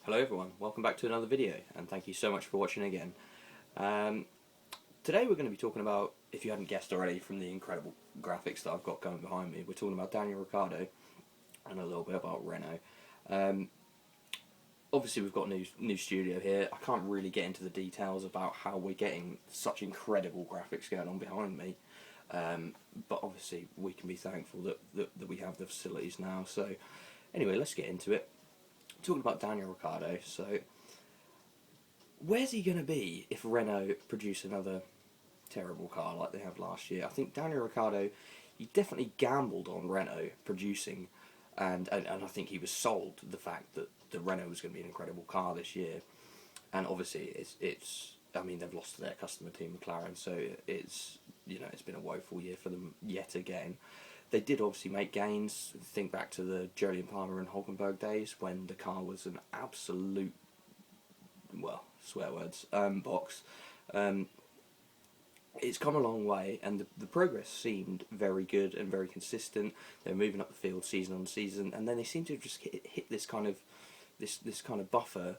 Hello everyone, welcome back to another video, and thank you so much for watching again. Today we're going to be talking about, if you hadn't guessed already from the incredible graphics that I've got going behind me, we're talking about Daniel Ricciardo and a little bit about Renault. Obviously we've got a new studio here. I can't really get into the details about how we're getting such incredible graphics going on behind me, but obviously we can be thankful that we have the facilities now. So anyway, let's get into it. Talking about Daniel Ricciardo, so where's he going to be if Renault produce another terrible car like they have last year? I think Daniel Ricciardo, he definitely gambled on Renault producing, and I think he was sold the fact that the Renault was going to be an incredible car this year. And obviously it's I mean, they've lost their customer team McLaren, so it's been a woeful year for them yet again. They did obviously make gains. Think back to the Jolyon Palmer and Hulkenberg days when the car was an absolute, well, swear words, box. It's come a long way, and the progress seemed very good and very consistent. They're moving up the field season on season, and then they seem to have just hit this kind of buffer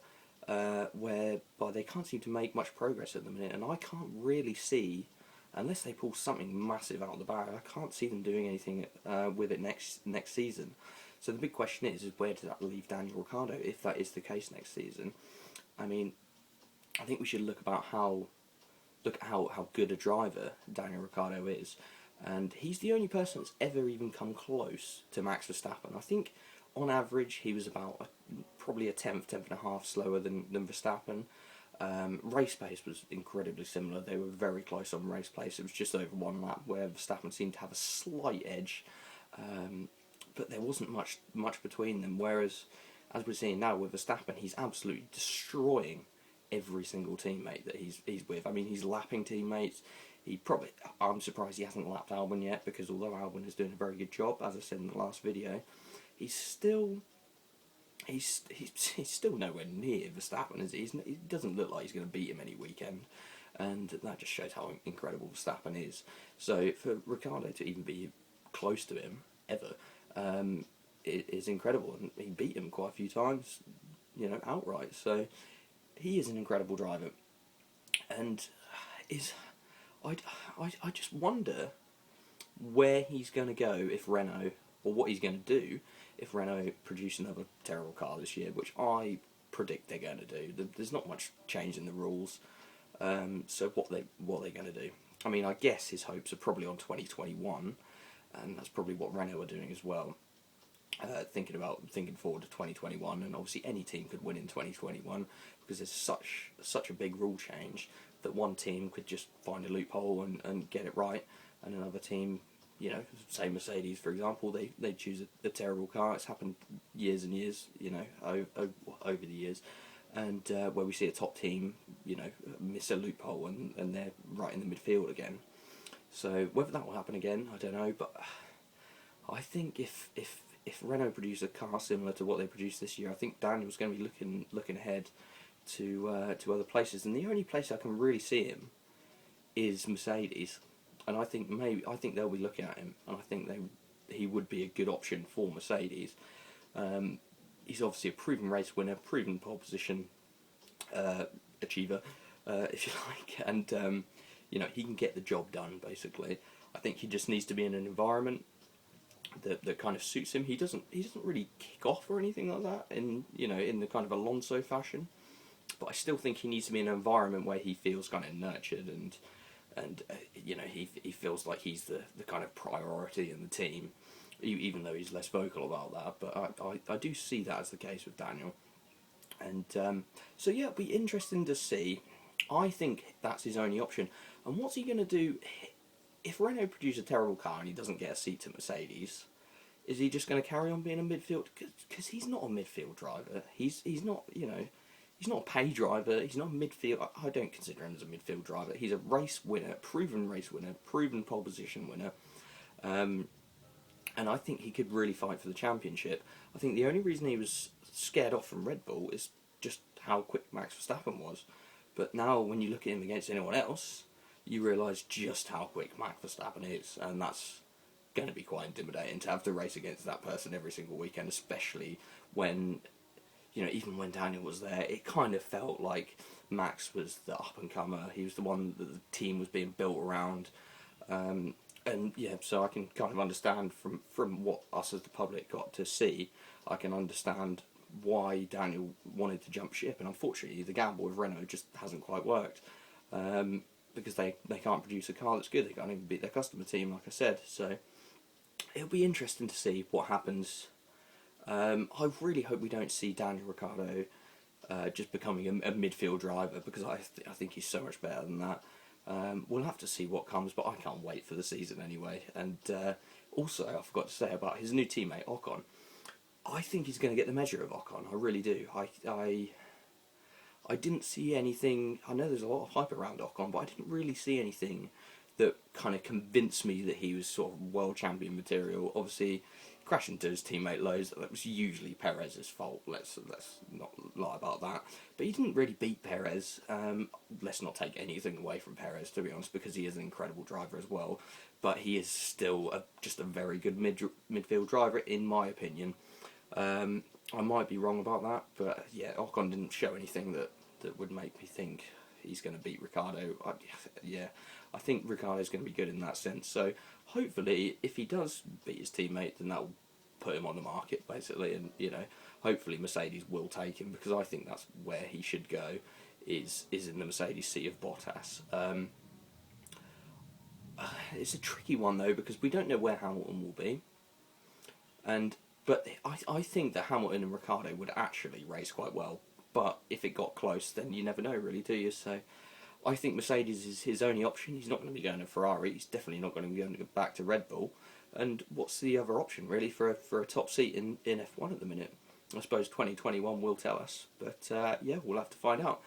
whereby they can't seem to make much progress at the minute, and I can't really see, unless they pull something massive out of the bag, I can't see them doing anything with it next season. So the big question is where does that leave Daniel Ricciardo if that is the case next season? I mean, I think we should look at how good a driver Daniel Ricciardo is, and he's the only person that's ever even come close to Max Verstappen. I think on average he was about probably a tenth and a half slower than Verstappen. Race pace was incredibly similar. They were very close on race pace. It was just over one lap where Verstappen seemed to have a slight edge, but there wasn't much between them. Whereas, as we're seeing now with Verstappen, he's absolutely destroying every single teammate that he's with. I mean, he's lapping teammates. I'm surprised he hasn't lapped Albon yet, because although Albon is doing a very good job, as I said in the last video, he's still nowhere near Verstappen, is he? He doesn't look like he's going to beat him any weekend, and that just shows how incredible Verstappen is. So for Ricciardo to even be close to him ever is incredible, and he beat him quite a few times, outright. So he is an incredible driver, and I just wonder where he's going to go if Renault, or what he's going to do if Renault produce another terrible car this year, which I predict they're going to do. There's not much change in the rules, so what they're going to do. I mean, I guess his hopes are probably on 2021, and that's probably what Renault are doing as well. Thinking forward to 2021, and obviously any team could win in 2021 because there's such a big rule change that one team could just find a loophole and get it right, and another team, say Mercedes for example, they choose a terrible car. It's happened years and years, over the years, and where we see a top team, miss a loophole and they're right in the midfield again. So whether that will happen again, I don't know, but I think if Renault produce a car similar to what they produced this year, I think Daniel's going to be looking ahead to other places, and the only place I can really see him is Mercedes. And I think they'll be looking at him, and I think he would be a good option for Mercedes. He's obviously a proven race winner, proven pole position achiever, if you like, and he can get the job done. Basically, I think he just needs to be in an environment that kind of suits him. He doesn't really kick off or anything like that in the kind of Alonso fashion, but I still think he needs to be in an environment where he feels kind of nurtured and he feels like he's the kind of priority in the team, even though he's less vocal about that. But I do see that as the case with Daniel, and so yeah, it'll be interesting to see. I think that's his only option. And what's he going to do if Renault produce a terrible car and he doesn't get a seat to Mercedes? Is he just going to carry on being a midfield? Because he's not a midfield driver. He's not, he's not a pay driver. He's not a midfield. I don't consider him as a midfield driver. He's a race winner, proven pole position winner. And I think he could really fight for the championship. I think the only reason he was scared off from Red Bull is just how quick Max Verstappen was. But now when you look at him against anyone else, you realise just how quick Max Verstappen is, and that's going to be quite intimidating to have to race against that person every single weekend, especially when you know, even when Daniel was there, it kind of felt like Max was the up and comer. He was the one that the team was being built around. And yeah, so I can kind of understand from what us as the public got to see, I can understand why Daniel wanted to jump ship. And unfortunately, the gamble with Renault just hasn't quite worked. Because they can't produce a car that's good. They can't even beat their customer team, like I said. So it'll be interesting to see what happens. I really hope we don't see Daniel Ricciardo just becoming a midfield driver, because I think he's so much better than that. We'll have to see what comes, but I can't wait for the season anyway. And also, I forgot to say about his new teammate Ocon. I think he's going to get the measure of Ocon. I really do. I didn't see anything. I know there's a lot of hype around Ocon, but I didn't really see anything that kind of convinced me that he was sort of world champion material. Obviously, crashing into his teammate lows, that was usually Perez's fault. Let's not lie about that. But he didn't really beat Perez. Let's not take anything away from Perez, to be honest, because he is an incredible driver as well. But he is still just a very good midfield driver, in my opinion. I might be wrong about that, but yeah, Ocon didn't show anything that would make me think he's going to beat Ricciardo. I think Ricciardo's going to be good in that sense. So hopefully, if he does beat his teammate, then that will put him on the market, basically. And, you know, hopefully Mercedes will take him, because I think that's where he should go, is in the Mercedes seat of Bottas. It's a tricky one, though, because we don't know where Hamilton will be. But I think that Hamilton and Ricciardo would actually race quite well. But if it got close, then you never know, really, do you? So I think Mercedes is his only option. He's not going to be going to Ferrari. He's definitely not going to be going back to Red Bull. And what's the other option, really, for a top seat in F1 at the minute? I suppose 2021 will tell us. But yeah, we'll have to find out.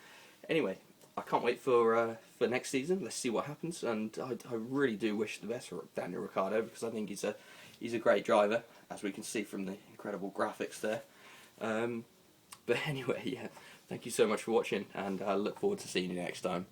Anyway, I can't wait for next season. Let's see what happens. And I really do wish the best for Daniel Ricciardo, because I think he's a great driver, as we can see from the incredible graphics there. But anyway, yeah, thank you so much for watching, and I look forward to seeing you next time.